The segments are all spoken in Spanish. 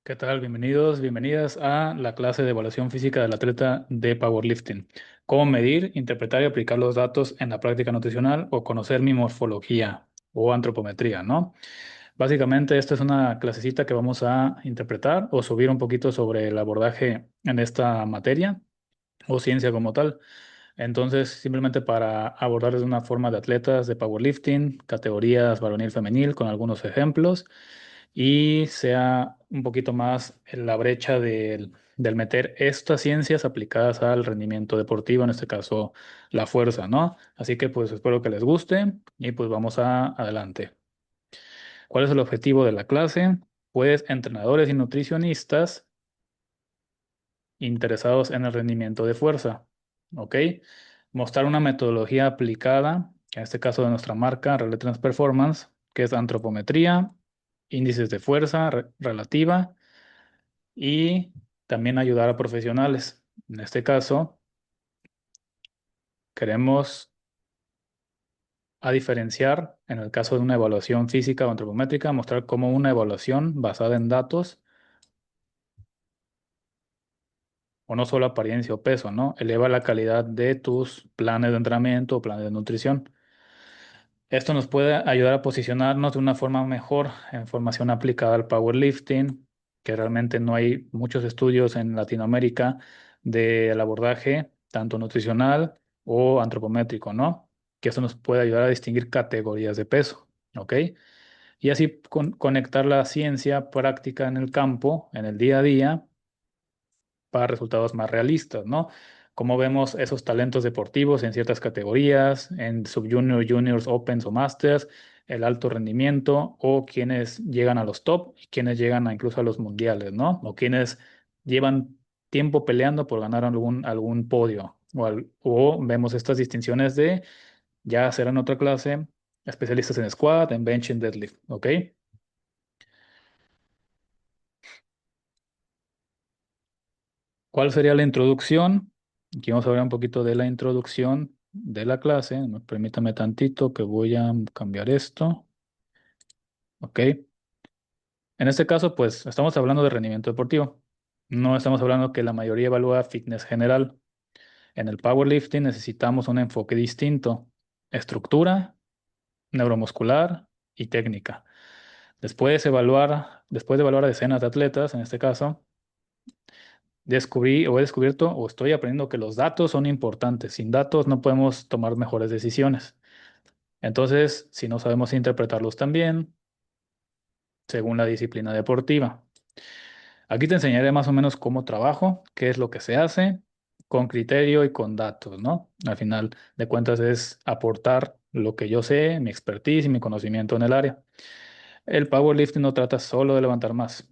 ¿Qué tal? Bienvenidos, bienvenidas a la clase de evaluación física del atleta de powerlifting. Cómo medir, interpretar y aplicar los datos en la práctica nutricional o conocer mi morfología o antropometría, ¿no? Básicamente, esta es una clasecita que vamos a interpretar o subir un poquito sobre el abordaje en esta materia o ciencia como tal. Entonces, simplemente para abordar de una forma de atletas de powerlifting, categorías varonil, femenil, con algunos ejemplos y sea un poquito más en la brecha del meter estas ciencias aplicadas al rendimiento deportivo, en este caso la fuerza, ¿no? Así que pues espero que les guste y pues vamos a adelante. ¿Cuál es el objetivo de la clase? Pues entrenadores y nutricionistas interesados en el rendimiento de fuerza, ¿ok? Mostrar una metodología aplicada, en este caso de nuestra marca Relentless Performance, que es antropometría, índices de fuerza relativa y también ayudar a profesionales. En este caso, queremos a diferenciar, en el caso de una evaluación física o antropométrica, mostrar cómo una evaluación basada en datos, o no solo apariencia o peso, ¿no? Eleva la calidad de tus planes de entrenamiento o planes de nutrición. Esto nos puede ayudar a posicionarnos de una forma mejor en formación aplicada al powerlifting, que realmente no hay muchos estudios en Latinoamérica del abordaje tanto nutricional o antropométrico, ¿no? Que eso nos puede ayudar a distinguir categorías de peso, ¿ok? Y así conectar la ciencia práctica en el campo, en el día a día, para resultados más realistas, ¿no? Como vemos esos talentos deportivos en ciertas categorías, en subjunior, juniors, opens o masters, el alto rendimiento o quienes llegan a los top y quienes llegan incluso a los mundiales, ¿no? O quienes llevan tiempo peleando por ganar algún podio. O vemos estas distinciones de, ya serán otra clase, especialistas en squat, en bench, en deadlift, ¿ok? ¿Cuál sería la introducción? Aquí vamos a hablar un poquito de la introducción de la clase. Permítame tantito que voy a cambiar esto. Ok. En este caso, pues estamos hablando de rendimiento deportivo. No estamos hablando que la mayoría evalúa fitness general. En el powerlifting necesitamos un enfoque distinto. Estructura, neuromuscular y técnica. Después de evaluar a decenas de atletas, en este caso, descubrí o he descubierto o estoy aprendiendo que los datos son importantes. Sin datos no podemos tomar mejores decisiones. Entonces, si no sabemos interpretarlos también, según la disciplina deportiva. Aquí te enseñaré más o menos cómo trabajo, qué es lo que se hace, con criterio y con datos, ¿no? Al final de cuentas es aportar lo que yo sé, mi expertise y mi conocimiento en el área. El powerlifting no trata solo de levantar más.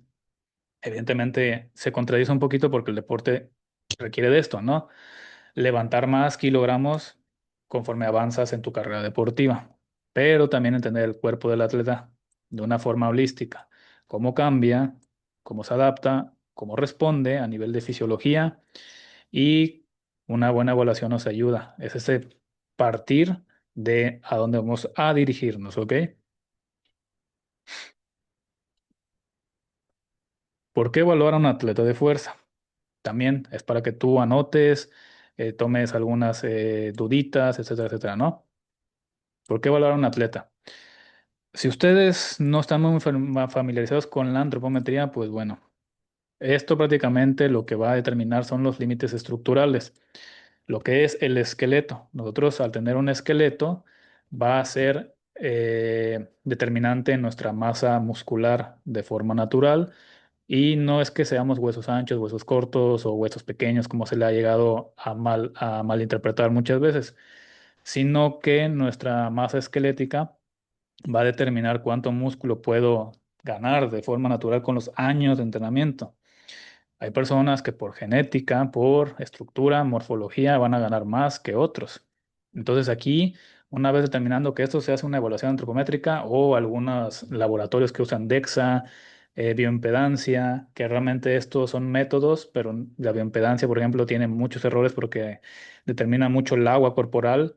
Evidentemente se contradice un poquito porque el deporte requiere de esto, ¿no? Levantar más kilogramos conforme avanzas en tu carrera deportiva, pero también entender el cuerpo del atleta de una forma holística, cómo cambia, cómo se adapta, cómo responde a nivel de fisiología y una buena evaluación nos ayuda. Es ese partir de a dónde vamos a dirigirnos, ¿ok? ¿Por qué evaluar a un atleta de fuerza? También es para que tú anotes, tomes algunas duditas, etcétera, etcétera, ¿no? ¿Por qué evaluar a un atleta? Si ustedes no están muy familiarizados con la antropometría, pues bueno, esto prácticamente lo que va a determinar son los límites estructurales, lo que es el esqueleto. Nosotros al tener un esqueleto va a ser determinante en nuestra masa muscular de forma natural y no es que seamos huesos anchos, huesos cortos o huesos pequeños como se le ha llegado a malinterpretar muchas veces, sino que nuestra masa esquelética va a determinar cuánto músculo puedo ganar de forma natural con los años de entrenamiento. Hay personas que por genética, por estructura, morfología van a ganar más que otros. Entonces aquí, una vez determinando que esto se hace una evaluación antropométrica o algunos laboratorios que usan DEXA, bioimpedancia, que realmente estos son métodos, pero la bioimpedancia, por ejemplo, tiene muchos errores porque determina mucho el agua corporal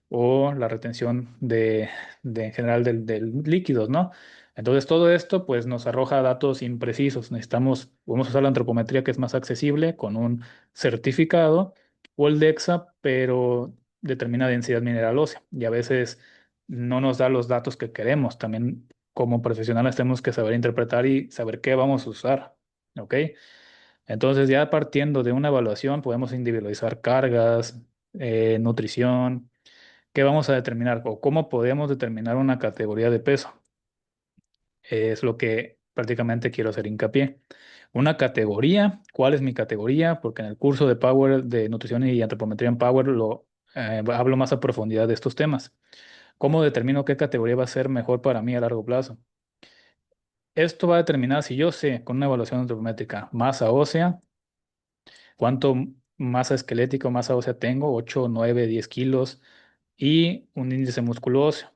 o la retención en general del líquidos, ¿no? Entonces, todo esto pues nos arroja datos imprecisos. Podemos usar la antropometría que es más accesible con un certificado o el DEXA, pero determina densidad mineral ósea y a veces no nos da los datos que queremos. También como profesionales tenemos que saber interpretar y saber qué vamos a usar. ¿Ok? Entonces, ya partiendo de una evaluación, podemos individualizar cargas, nutrición, qué vamos a determinar o cómo podemos determinar una categoría de peso. Es lo que prácticamente quiero hacer hincapié. Una categoría, ¿cuál es mi categoría? Porque en el curso de Power, de nutrición y antropometría en Power, hablo más a profundidad de estos temas. ¿Cómo determino qué categoría va a ser mejor para mí a largo plazo? Esto va a determinar si yo sé con una evaluación antropométrica masa ósea, cuánto masa esquelética o masa ósea tengo, 8, 9, 10 kilos, y un índice musculoso.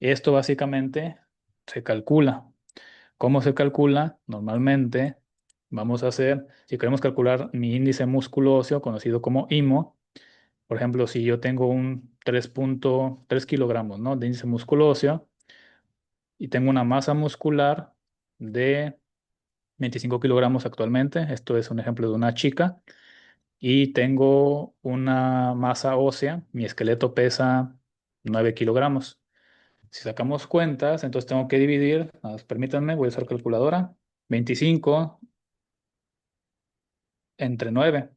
Esto básicamente se calcula. ¿Cómo se calcula? Normalmente vamos a hacer, si queremos calcular mi índice músculo óseo, conocido como IMO, por ejemplo, si yo tengo un 3.3 kilogramos, ¿no?, de índice músculo óseo y tengo una masa muscular de 25 kilogramos actualmente, esto es un ejemplo de una chica, y tengo una masa ósea, mi esqueleto pesa 9 kilogramos. Si sacamos cuentas, entonces tengo que dividir, permítanme, voy a usar calculadora, 25 entre 9,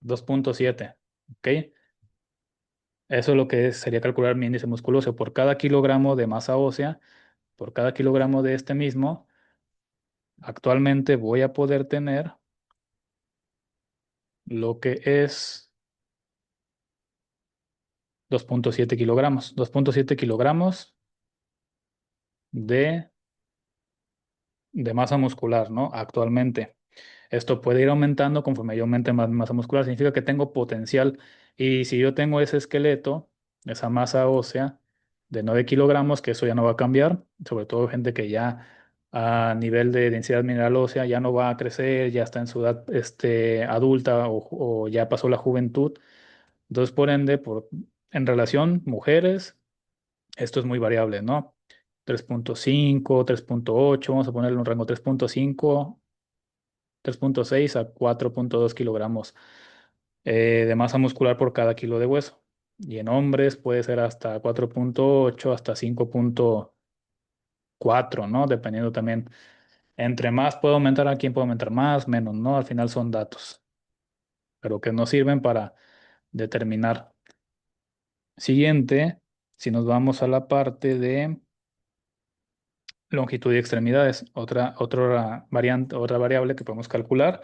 2.7. ¿Ok? Eso es lo que sería calcular mi índice musculoso. Por cada kilogramo de masa ósea, por cada kilogramo de este mismo, actualmente voy a poder tener lo que es 2.7 kilogramos. 2.7 kilogramos de, de masa muscular, ¿no? Actualmente. Esto puede ir aumentando conforme yo aumente más masa muscular. Significa que tengo potencial. Y si yo tengo ese esqueleto, esa masa ósea de 9 kilogramos, que eso ya no va a cambiar, sobre todo gente que ya a nivel de densidad mineral ósea ya no va a crecer, ya está en su edad adulta o ya pasó la juventud. Entonces, por ende, en relación mujeres, esto es muy variable, ¿no? 3.5, 3.8, vamos a ponerle un rango 3.5, 3.6 a 4.2 kilogramos de masa muscular por cada kilo de hueso. Y en hombres puede ser hasta 4.8 hasta 5.4, ¿no? Dependiendo también. Entre más puede aumentar, a quién puede aumentar más, menos, ¿no? Al final son datos, pero que nos sirven para determinar. Siguiente, si nos vamos a la parte de longitud y extremidades, otra variante, otra variable que podemos calcular.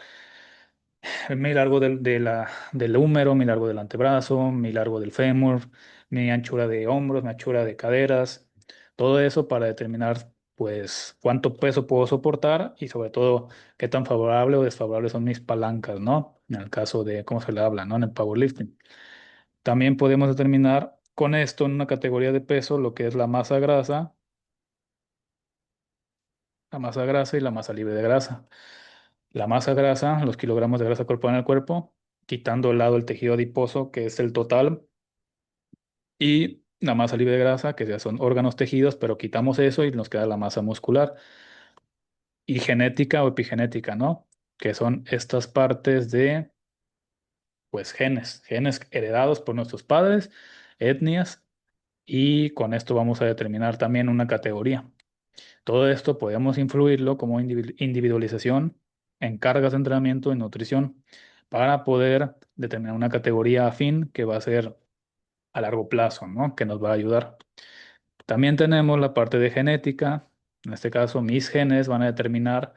Mi largo del húmero, mi largo del antebrazo, mi largo del fémur, mi anchura de hombros, mi anchura de caderas, todo eso para determinar pues cuánto peso puedo soportar y sobre todo qué tan favorable o desfavorable son mis palancas, ¿no? En el caso de cómo se le habla, ¿no? En el powerlifting. También podemos determinar con esto en una categoría de peso lo que es la masa grasa y la masa libre de grasa. La masa grasa, los kilogramos de grasa corporal en el cuerpo, quitando al lado el tejido adiposo, que es el total, y la masa libre de grasa, que ya son órganos tejidos, pero quitamos eso y nos queda la masa muscular. Y genética o epigenética, ¿no? Que son estas partes de, pues, genes heredados por nuestros padres, etnias, y con esto vamos a determinar también una categoría. Todo esto podemos influirlo como individualización en cargas de entrenamiento y nutrición para poder determinar una categoría afín que va a ser a largo plazo, ¿no? Que nos va a ayudar. También tenemos la parte de genética. En este caso, mis genes van a determinar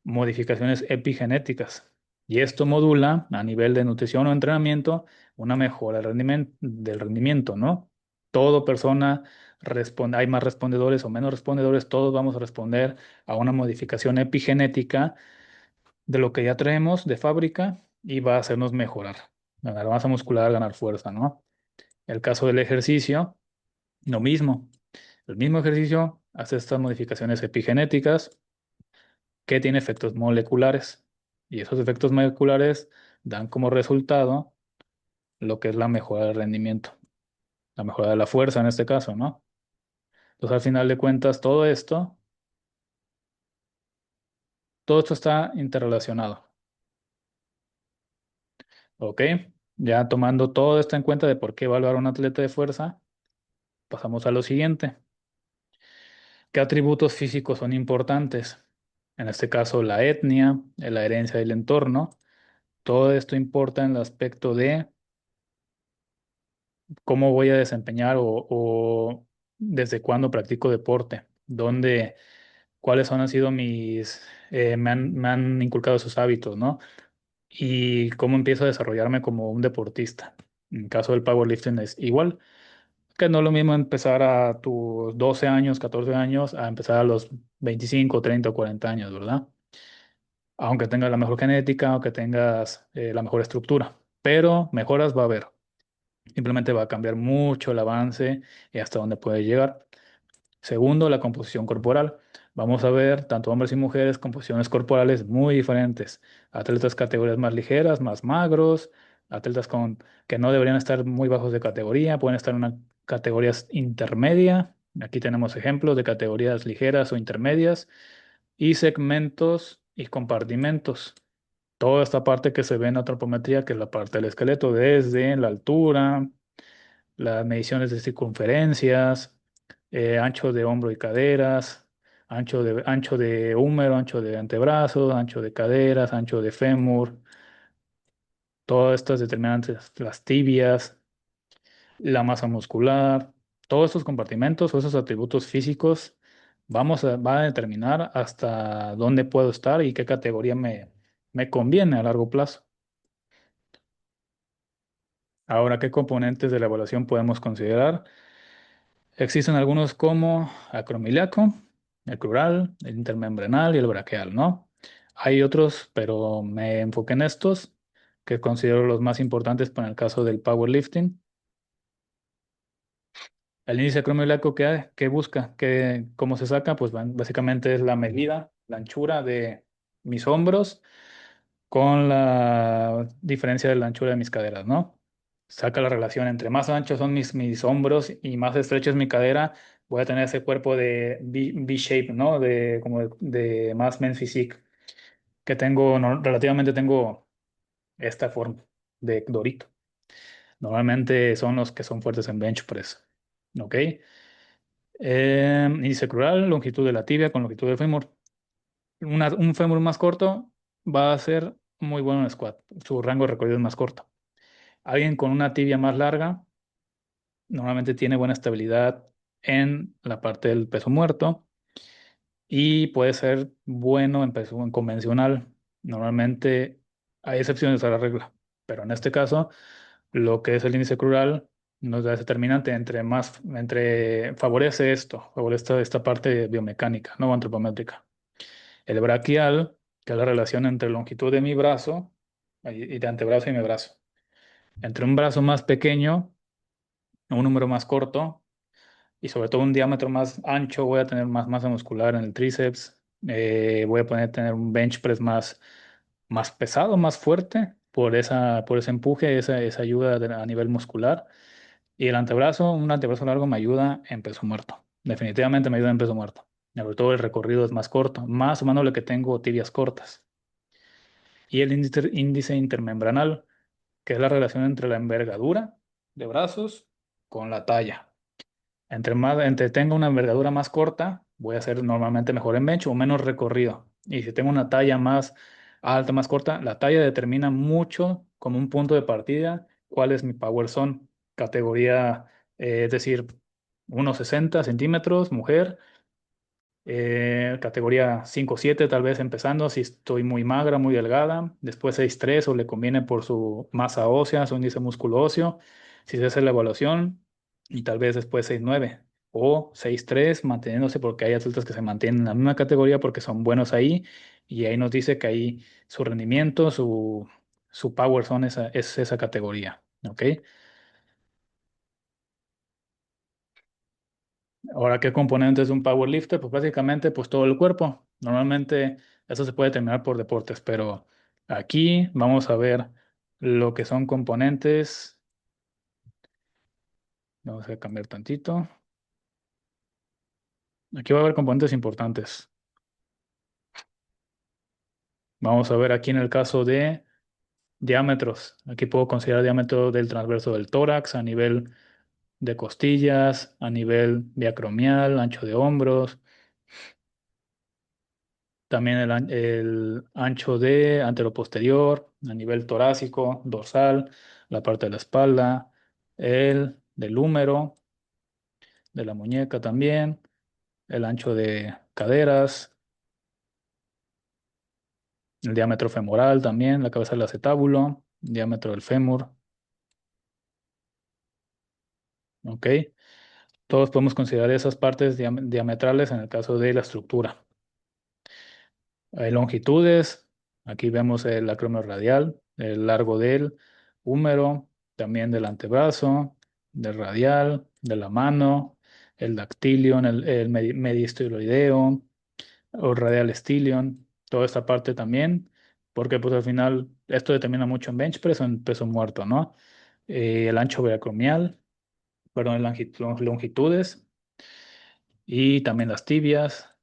modificaciones epigenéticas. Y esto modula a nivel de nutrición o entrenamiento una mejora del rendimiento, ¿no? Todo persona responde, hay más respondedores o menos respondedores, todos vamos a responder a una modificación epigenética de lo que ya traemos de fábrica y va a hacernos mejorar, ganar masa muscular, ganar fuerza, ¿no? El caso del ejercicio, lo mismo. El mismo ejercicio hace estas modificaciones epigenéticas que tiene efectos moleculares. Y esos efectos moleculares dan como resultado lo que es la mejora del rendimiento, la mejora de la fuerza en este caso, ¿no? Entonces, al final de cuentas, todo esto está interrelacionado. ¿Ok? Ya tomando todo esto en cuenta de por qué evaluar a un atleta de fuerza, pasamos a lo siguiente. ¿Qué atributos físicos son importantes? En este caso, la etnia, la herencia del entorno. Todo esto importa en el aspecto de cómo voy a desempeñar o desde cuándo practico deporte, dónde, cuáles han sido me han inculcado esos hábitos, ¿no? Y cómo empiezo a desarrollarme como un deportista. En el caso del powerlifting es igual, que no es lo mismo empezar a tus 12 años, 14 años, a empezar a los 25, 30 o 40 años, ¿verdad? Aunque tengas la mejor genética, aunque tengas la mejor estructura, pero mejoras va a haber. Simplemente va a cambiar mucho el avance y hasta dónde puede llegar. Segundo, la composición corporal. Vamos a ver tanto hombres y mujeres composiciones corporales muy diferentes. Atletas categorías más ligeras, más magros, atletas que no deberían estar muy bajos de categoría, pueden estar en una categoría intermedia. Aquí tenemos ejemplos de categorías ligeras o intermedias y segmentos y compartimentos. Toda esta parte que se ve en antropometría, que es la parte del esqueleto, desde la altura, las mediciones de circunferencias, ancho de hombro y caderas, ancho de húmero, ancho de antebrazos, ancho de caderas, ancho de fémur, todas estas determinantes, las tibias, la masa muscular, todos estos compartimentos o esos atributos físicos va a determinar hasta dónde puedo estar y qué categoría me conviene a largo plazo. Ahora, ¿qué componentes de la evaluación podemos considerar? Existen algunos como acromialiaco, el crural, el intermembranal y el braquial, ¿no? Hay otros, pero me enfoqué en estos, que considero los más importantes para el caso del powerlifting. El índice acromialiaco, ¿qué busca? ¿Cómo se saca? Pues básicamente es la medida, la anchura de mis hombros con la diferencia de la anchura de mis caderas, ¿no? Saca la relación entre más anchos son mis hombros y más estrecha es mi cadera, voy a tener ese cuerpo de V-shape, ¿no? De más men's physique, que tengo, relativamente tengo esta forma de Dorito. Normalmente son los que son fuertes en bench press, ¿ok? Índice crural, longitud de la tibia con longitud del fémur. Un fémur más corto va a ser muy bueno en squat, su rango de recorrido es más corto. Alguien con una tibia más larga normalmente tiene buena estabilidad en la parte del peso muerto y puede ser bueno en peso en convencional. Normalmente hay excepciones a la regla, pero en este caso, lo que es el índice crural nos da ese determinante favorece esto, favorece esta parte biomecánica, no antropométrica. El braquial, que es la relación entre longitud de mi brazo y de antebrazo y mi brazo. Entre un brazo más pequeño, un número más corto y sobre todo un diámetro más ancho, voy a tener más masa muscular en el tríceps, voy a poder tener un bench press más pesado, más fuerte por ese empuje, esa ayuda a nivel muscular. Y un antebrazo largo me ayuda en peso muerto. Definitivamente me ayuda en peso muerto. Sobre todo el recorrido es más corto, más o menos lo que tengo tibias cortas. Y el índice intermembranal, que es la relación entre la envergadura de brazos con la talla. Entre tenga una envergadura más corta, voy a ser normalmente mejor en bench o menos recorrido. Y si tengo una talla más alta, más corta, la talla determina mucho como un punto de partida cuál es mi power zone. Categoría, es decir, 1,60 centímetros, mujer, categoría 5,7 tal vez empezando, si estoy muy magra, muy delgada, después 6,3 o le conviene por su masa ósea, su índice músculo óseo, si se hace la evaluación, y tal vez después 6,9 o 6,3 manteniéndose porque hay atletas que se mantienen en la misma categoría porque son buenos ahí y ahí nos dice que ahí su rendimiento, su power zone es esa categoría, ¿ok? Ahora, ¿qué componentes de un powerlifter? Pues básicamente, pues todo el cuerpo. Normalmente eso se puede determinar por deportes, pero aquí vamos a ver lo que son componentes. Vamos a cambiar tantito. Aquí va a haber componentes importantes. Vamos a ver aquí en el caso de diámetros. Aquí puedo considerar diámetro del transverso del tórax a nivel de costillas, a nivel biacromial, ancho de hombros, también el ancho de anteroposterior, a nivel torácico, dorsal, la parte de la espalda, el del húmero, de la muñeca también, el ancho de caderas, el diámetro femoral también, la cabeza del acetábulo, diámetro del fémur, ¿ok? Todos podemos considerar esas partes diametrales en el caso de la estructura. Hay longitudes, aquí vemos el acromio radial, el largo del húmero, también del antebrazo, del radial, de la mano, el dactilion, el mediesteroideo, o radial stylion, toda esta parte también, porque pues al final esto determina mucho en bench press o en peso muerto, ¿no? El ancho acromial, perdón, longitudes y también las tibias,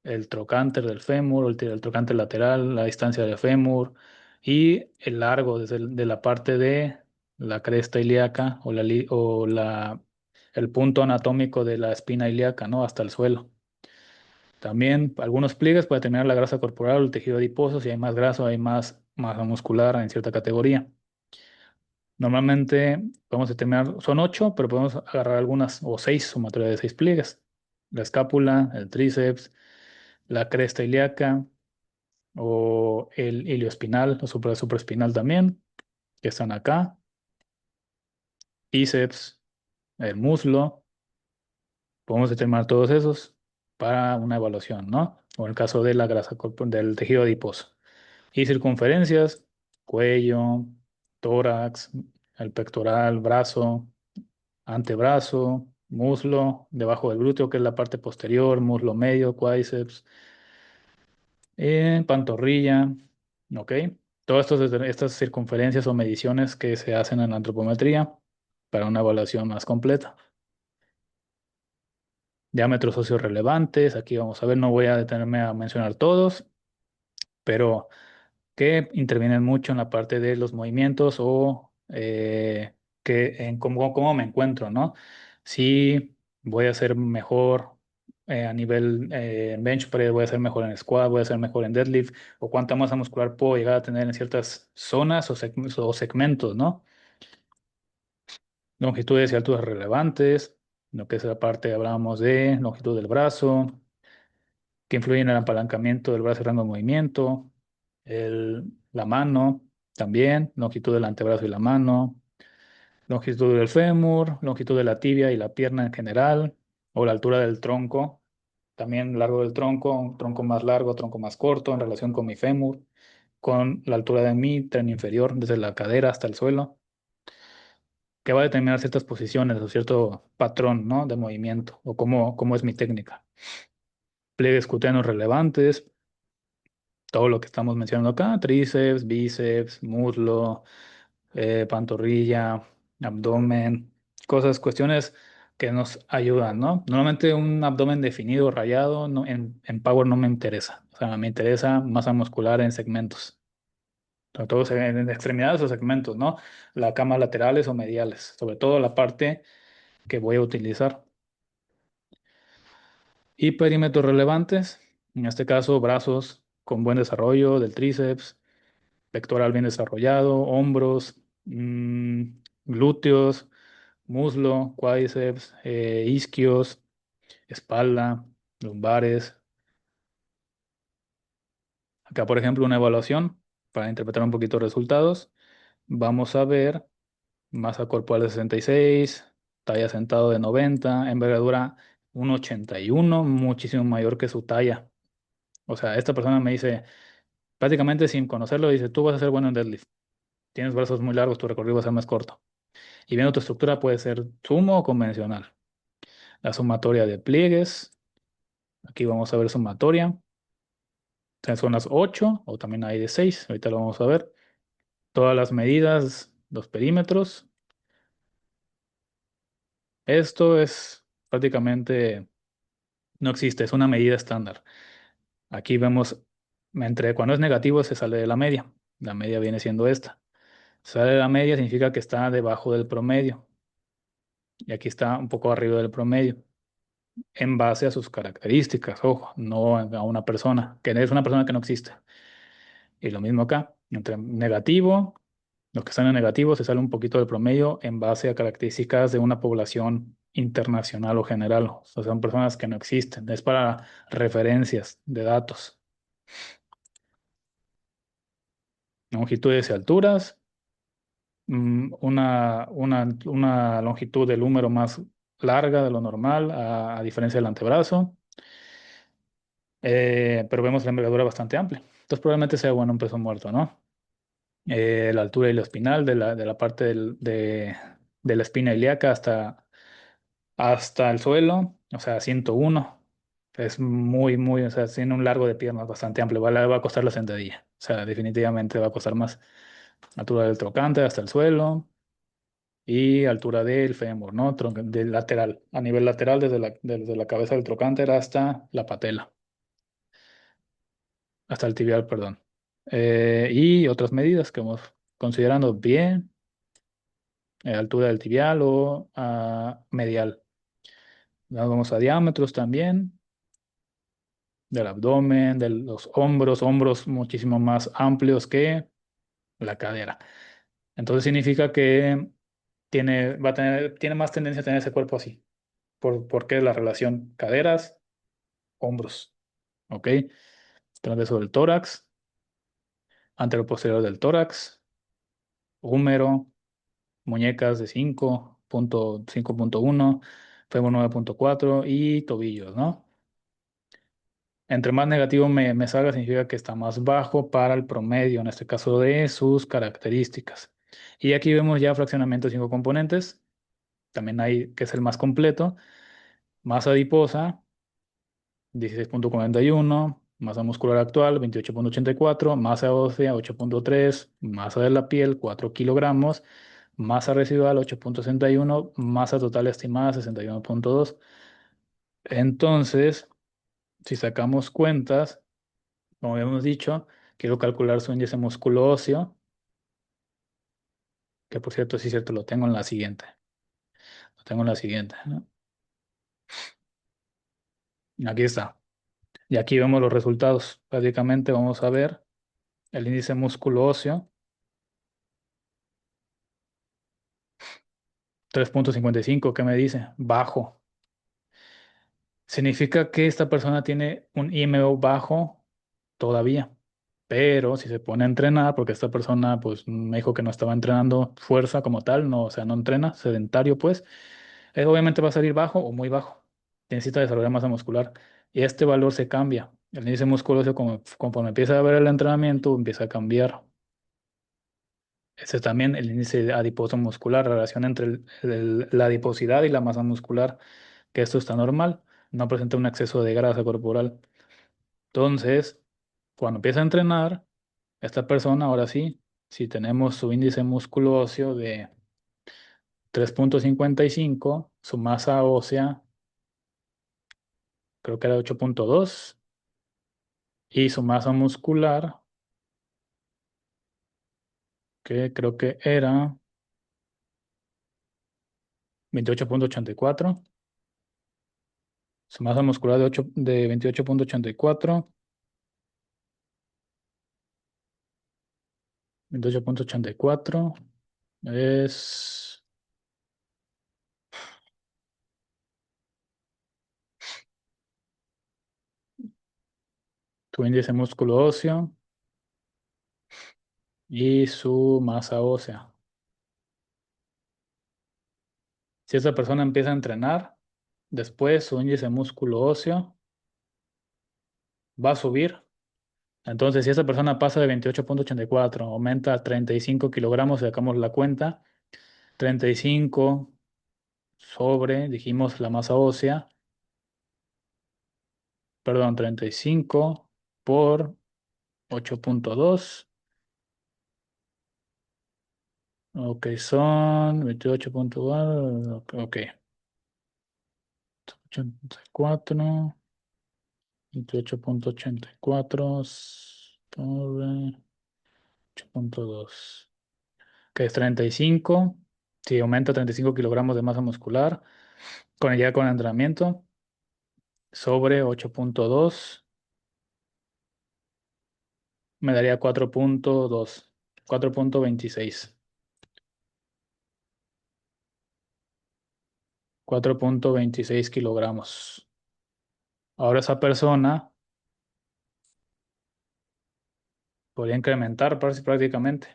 el trocánter del fémur, el trocánter lateral, la distancia del fémur y el largo de la parte de la cresta ilíaca el punto anatómico de la espina ilíaca, ¿no? Hasta el suelo. También algunos pliegues para determinar la grasa corporal o el tejido adiposo, si hay más grasa o hay más masa muscular en cierta categoría. Normalmente podemos determinar, son 8, pero podemos agarrar algunas o 6, sumatoria de 6 pliegues. La escápula, el tríceps, la cresta ilíaca o el ilioespinal o supraespinal también, que están acá. Bíceps, el muslo. Podemos determinar todos esos para una evaluación, ¿no? O en el caso de la grasa del tejido adiposo. Y circunferencias, cuello, tórax, el pectoral, brazo, antebrazo, muslo, debajo del glúteo, que es la parte posterior, muslo medio, cuádriceps, pantorrilla, ¿ok? Todas estas circunferencias o mediciones que se hacen en la antropometría para una evaluación más completa. Diámetros socios relevantes, aquí vamos a ver, no voy a detenerme a mencionar todos, pero que intervienen mucho en la parte de los movimientos o que en cómo me encuentro, ¿no? Si voy a ser mejor a nivel bench press, voy a ser mejor en squat, voy a ser mejor en deadlift, o cuánta masa muscular puedo llegar a tener en ciertas zonas o segmentos, ¿no? Longitudes y alturas relevantes, lo que es la parte, hablábamos de longitud del brazo, que influyen en el apalancamiento del brazo y rango de movimiento, la mano también, longitud del antebrazo y la mano, longitud del fémur, longitud de la tibia y la pierna en general, o la altura del tronco, también largo del tronco, un tronco más largo, tronco más corto en relación con mi fémur, con la altura de mi tren inferior, desde la cadera hasta el suelo, que va a determinar ciertas posiciones o cierto patrón, ¿no? De movimiento, o cómo es mi técnica. Pliegues cutáneos relevantes, todo lo que estamos mencionando acá, tríceps, bíceps, muslo, pantorrilla, abdomen, cuestiones que nos ayudan, ¿no? Normalmente un abdomen definido, rayado, en Power no me interesa. O sea, me interesa masa muscular en segmentos, sobre todo en extremidades o segmentos, ¿no? Las camas laterales o mediales, sobre todo la parte que voy a utilizar. Y perímetros relevantes, en este caso, brazos con buen desarrollo del tríceps, pectoral bien desarrollado, hombros, glúteos, muslo, cuádriceps, isquios, espalda, lumbares. Acá, por ejemplo, una evaluación para interpretar un poquito los resultados. Vamos a ver masa corporal de 66, talla sentado de 90, envergadura 1,81, muchísimo mayor que su talla. O sea, esta persona me dice, prácticamente sin conocerlo, dice, tú vas a ser bueno en deadlift. Tienes brazos muy largos, tu recorrido va a ser más corto. Y viendo tu estructura puede ser sumo o convencional. La sumatoria de pliegues, aquí vamos a ver sumatoria. Son las 8 o también hay de 6, ahorita lo vamos a ver. Todas las medidas, los perímetros. Esto es prácticamente No existe, es una medida estándar. Aquí vemos, cuando es negativo se sale de la media. La media viene siendo esta. Sale de la media significa que está debajo del promedio. Y aquí está un poco arriba del promedio. En base a sus características, ojo, no a una persona, que es una persona que no existe. Y lo mismo acá, entre negativo, los que están en negativo se sale un poquito del promedio en base a características de una población internacional o general. O sea, son personas que no existen. Es para referencias de datos. Longitudes y alturas. Una longitud del húmero más larga de lo normal, a diferencia del antebrazo. Pero vemos la envergadura bastante amplia. Entonces probablemente sea bueno un peso muerto, ¿no? La altura espinal de la parte de la espina ilíaca hasta el suelo, o sea, 101. Es muy, o sea, tiene un largo de piernas bastante amplio. Va a costar la sentadilla. O sea, definitivamente va a costar más. Altura del trocante hasta el suelo y altura del fémur, ¿no? Del lateral, a nivel lateral desde la cabeza del trocánter hasta la patela, hasta el tibial, perdón. Y otras medidas que vamos considerando bien, altura del tibial o medial. Nos vamos a diámetros también, del abdomen, de los hombros muchísimo más amplios que la cadera. Entonces significa que tiene más tendencia a tener ese cuerpo así. ¿Por qué la relación caderas, hombros? ¿Ok? Transverso del tórax, anteroposterior del tórax, húmero, muñecas de 5.1, fémur 9.4 y tobillos, ¿no? Entre más negativo me salga, significa que está más bajo para el promedio, en este caso de sus características. Y aquí vemos ya fraccionamiento de 5 componentes. También hay, que es el más completo, masa adiposa, 16.41, masa muscular actual, 28.84, masa ósea, 8.3, masa de la piel, 4 kilogramos, masa residual, 8.61, masa total estimada, 61.2. Entonces, si sacamos cuentas, como habíamos dicho, quiero calcular su índice músculo óseo, que por cierto, sí es cierto, lo tengo en la siguiente. Lo tengo en la siguiente, ¿no? Aquí está. Y aquí vemos los resultados. Básicamente vamos a ver el índice músculo óseo, 3.55. ¿Qué me dice? Bajo. Significa que esta persona tiene un IMO bajo todavía. Pero si se pone a entrenar, porque esta persona pues me dijo que no estaba entrenando fuerza como tal, no, o sea, no entrena, sedentario pues, obviamente va a salir bajo o muy bajo. Necesita desarrollar masa muscular. Y este valor se cambia. El índice musculoso, conforme empieza a ver el entrenamiento, empieza a cambiar. Ese es también el índice adiposo muscular, la relación entre la adiposidad y la masa muscular, que esto está normal, no presenta un exceso de grasa corporal. Entonces, cuando empieza a entrenar, esta persona, ahora sí, si tenemos su índice músculo óseo de 3.55, su masa ósea creo que era 8.2 y su masa muscular, que creo que era 28.84, su masa muscular de 28.84. 28.84 es tu índice músculo óseo y su masa ósea. Si esa persona empieza a entrenar, después su índice músculo óseo va a subir. Entonces, si esa persona pasa de 28.84, aumenta a 35 kilogramos, sacamos la cuenta, 35 sobre, dijimos, la masa ósea, perdón, 35 por 8.2, ok, son 28.1, ok, 84. 28.84 por 8.2, que es 35. Si aumenta 35 kilogramos de masa muscular con entrenamiento sobre 8.2, me daría 4.2, 4.26, 4.26 kilogramos. Ahora esa persona podría incrementar prácticamente.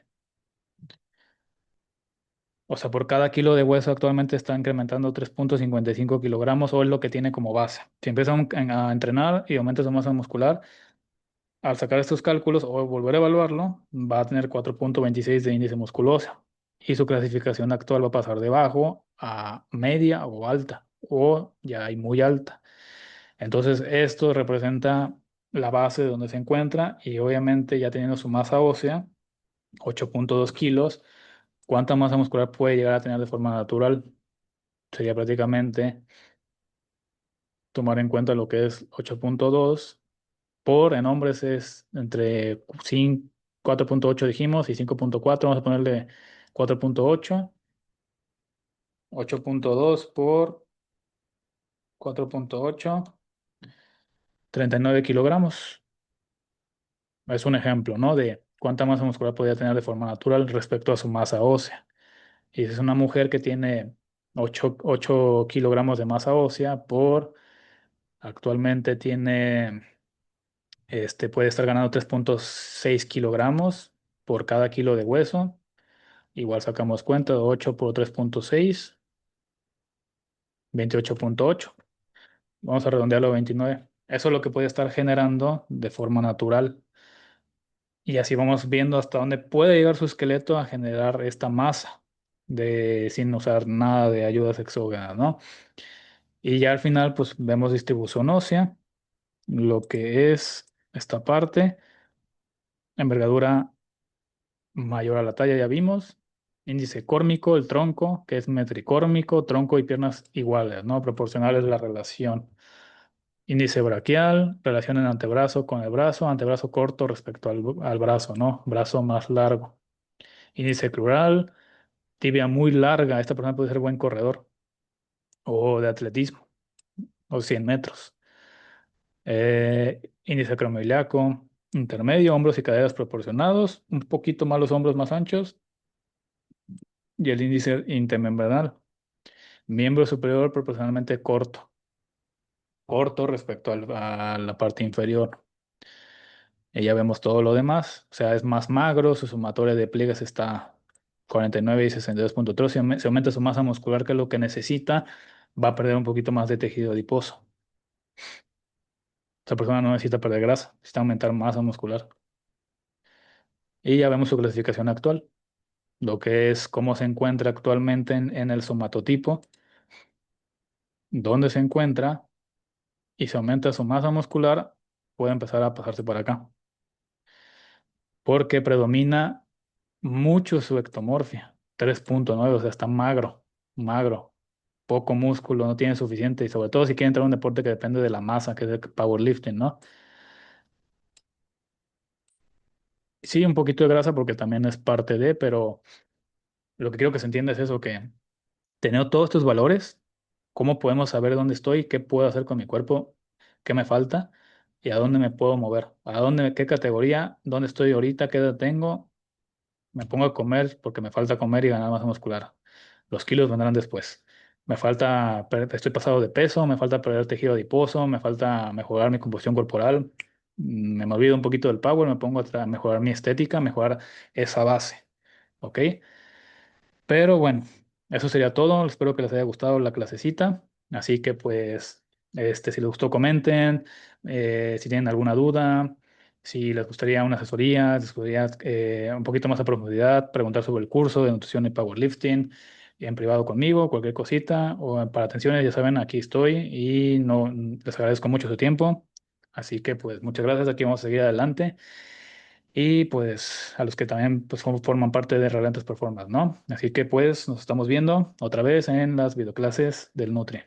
O sea, por cada kilo de hueso actualmente está incrementando 3.55 kilogramos o es lo que tiene como base. Si empieza a entrenar y aumenta su masa muscular, al sacar estos cálculos o volver a evaluarlo, va a tener 4.26 de índice musculoso y su clasificación actual va a pasar de bajo a media o alta o ya hay muy alta. Entonces, esto representa la base de donde se encuentra y obviamente ya teniendo su masa ósea, 8.2 kilos, ¿cuánta masa muscular puede llegar a tener de forma natural? Sería prácticamente tomar en cuenta lo que es 8.2 por en hombres es entre 4.8 dijimos y 5.4, vamos a ponerle 4.8, 8.2 por 4.8, 39 kilogramos. Es un ejemplo, ¿no? De cuánta masa muscular podría tener de forma natural respecto a su masa ósea. Y si es una mujer que tiene 8 kilogramos de masa ósea por actualmente tiene, puede estar ganando 3.6 kilogramos por cada kilo de hueso. Igual sacamos cuenta de 8 por 3.6, 28.8. Vamos a redondearlo a 29. Eso es lo que puede estar generando de forma natural. Y así vamos viendo hasta dónde puede llegar su esqueleto a generar esta masa sin usar nada de ayudas exógenas, ¿no? Y ya al final, pues vemos distribución ósea, lo que es esta parte, envergadura mayor a la talla, ya vimos. Índice córmico, el tronco, que es metricórmico, tronco y piernas iguales, ¿no? Proporcionales la relación. Índice braquial, relación en antebrazo con el brazo, antebrazo corto respecto al brazo, ¿no? Brazo más largo. Índice crural, tibia muy larga. Esta persona puede ser buen corredor o de atletismo o 100 metros. Índice acromiocliaco intermedio, hombros y caderas proporcionados, un poquito más los hombros más anchos y el índice intermembranal. Miembro superior proporcionalmente corto, corto respecto a la parte inferior. Y ya vemos todo lo demás, o sea, es más magro, su sumatoria de pliegues está 49 y 62.3. Si aumenta su masa muscular, que es lo que necesita, va a perder un poquito más de tejido adiposo. Esa persona no necesita perder grasa, necesita aumentar masa muscular. Y ya vemos su clasificación actual, lo que es cómo se encuentra actualmente en el somatotipo, dónde se encuentra y si aumenta su masa muscular, puede empezar a pasarse para acá, porque predomina mucho su ectomorfia, 3.9, o sea, está magro, magro, poco músculo, no tiene suficiente, y sobre todo si quiere entrar a un deporte que depende de la masa, que es el powerlifting, ¿no? Sí, un poquito de grasa porque también es parte de, pero lo que quiero que se entienda es eso, que teniendo todos estos valores, ¿cómo podemos saber dónde estoy, qué puedo hacer con mi cuerpo, qué me falta y a dónde me puedo mover? ¿A dónde, qué categoría, dónde estoy ahorita, qué edad tengo? Me pongo a comer porque me falta comer y ganar masa muscular. Los kilos vendrán después. Estoy pasado de peso, me falta perder tejido adiposo, me falta mejorar mi composición corporal. Me olvido un poquito del power, me pongo a mejorar mi estética, mejorar esa base. ¿Ok? Pero bueno, eso sería todo. Espero que les haya gustado la clasecita. Así que pues, si les gustó, comenten. Si tienen alguna duda, si les gustaría una asesoría, les gustaría un poquito más a profundidad, preguntar sobre el curso de nutrición y powerlifting en privado conmigo, cualquier cosita, o para atenciones, ya saben, aquí estoy y no les agradezco mucho su tiempo. Así que pues muchas gracias. Aquí vamos a seguir adelante. Y pues a los que también pues forman parte de Relentless Performance, ¿no? Así que pues nos estamos viendo otra vez en las videoclases del Nutri.